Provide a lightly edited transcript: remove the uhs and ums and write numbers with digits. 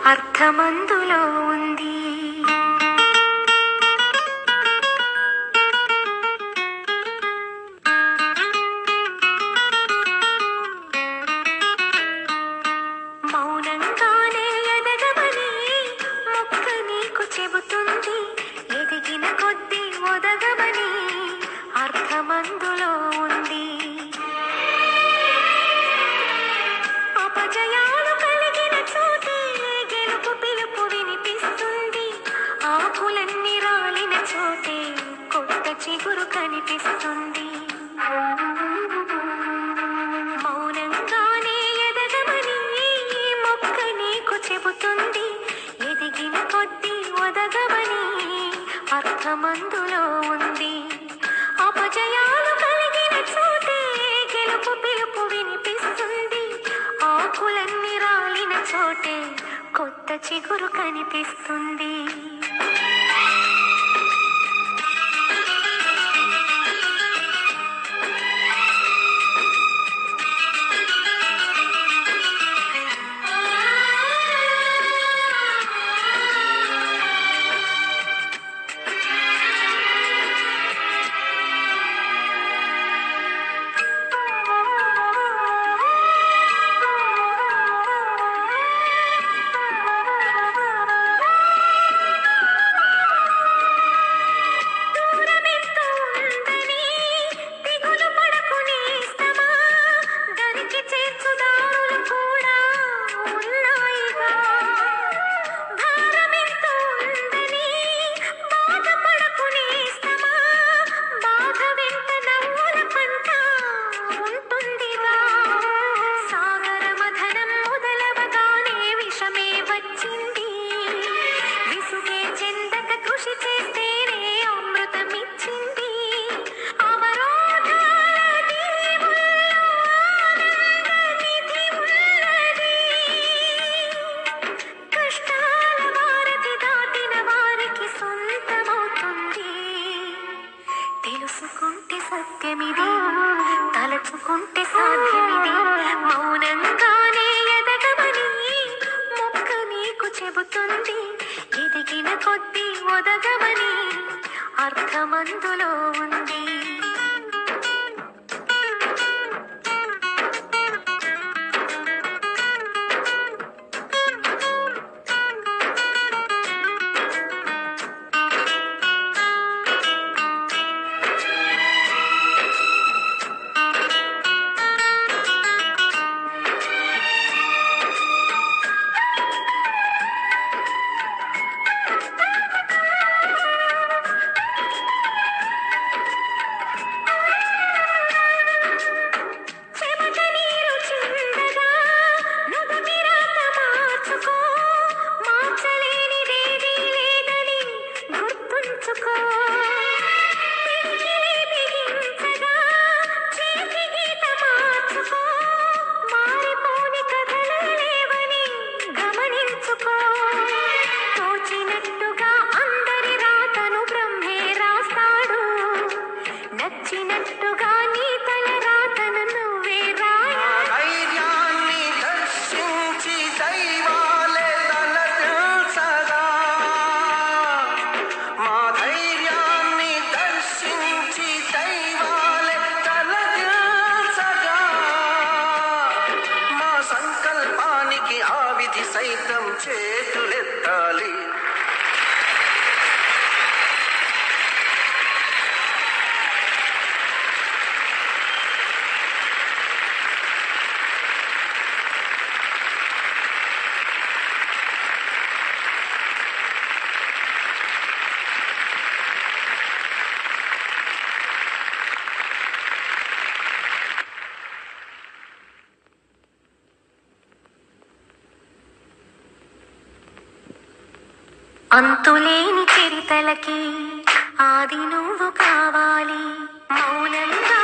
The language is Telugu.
అర్థమందులో ఉంది. మౌనంగానే ఎదగమని మొక్క నీకు చెబుతుంది, ఎదిగిన కొద్దీ ఒదగమని అర్థమందులో ఉంది. అపజయాలు కలిగిన చోటే గెలుపు పిలుపు వినిపిస్తుంది, ఆకులన్నీ రాలిన చోటే కొత్త చిగురు కనిపిస్తుంది. మౌనంగానే ఎదగమని మొక్క నీకు చెబుతుంది, ఎదిగిన కొద్దీ ఒదగమని అర్థమందులో ఉంది. అపజయాలు కలిగిన చోటే గెలుపు పిలుపు వినిపిస్తుంది, ఆకులన్నీ రాలిన చోటే కొత్త చిగురు కనిపిస్తుంది. తెలుసుకుంటే సత్యమిది, తలచుకుంటే సాధ్యమిది. మౌనంగానే ఎదగమని మొక్క నీకు చెబుతుంది, ఎదిగిన కొద్దీ ఒదగమని అర్థమందులో ఉంది. నచ్చినట్టుగా నీ తల రాతను నువ్వే రాయ. ధైర్యాన్ని దర్శించి దైవాలే తలదిల్చగా, మా ధైర్యాన్ని దర్శించి దైవాలే తలదిల్చగా, మా సంకల్పానికి ఆ విధి సైతం చేతులెత్తాలి. అంతులేని చరితలకి ఆది నువ్వు కావాలి. మౌనంగా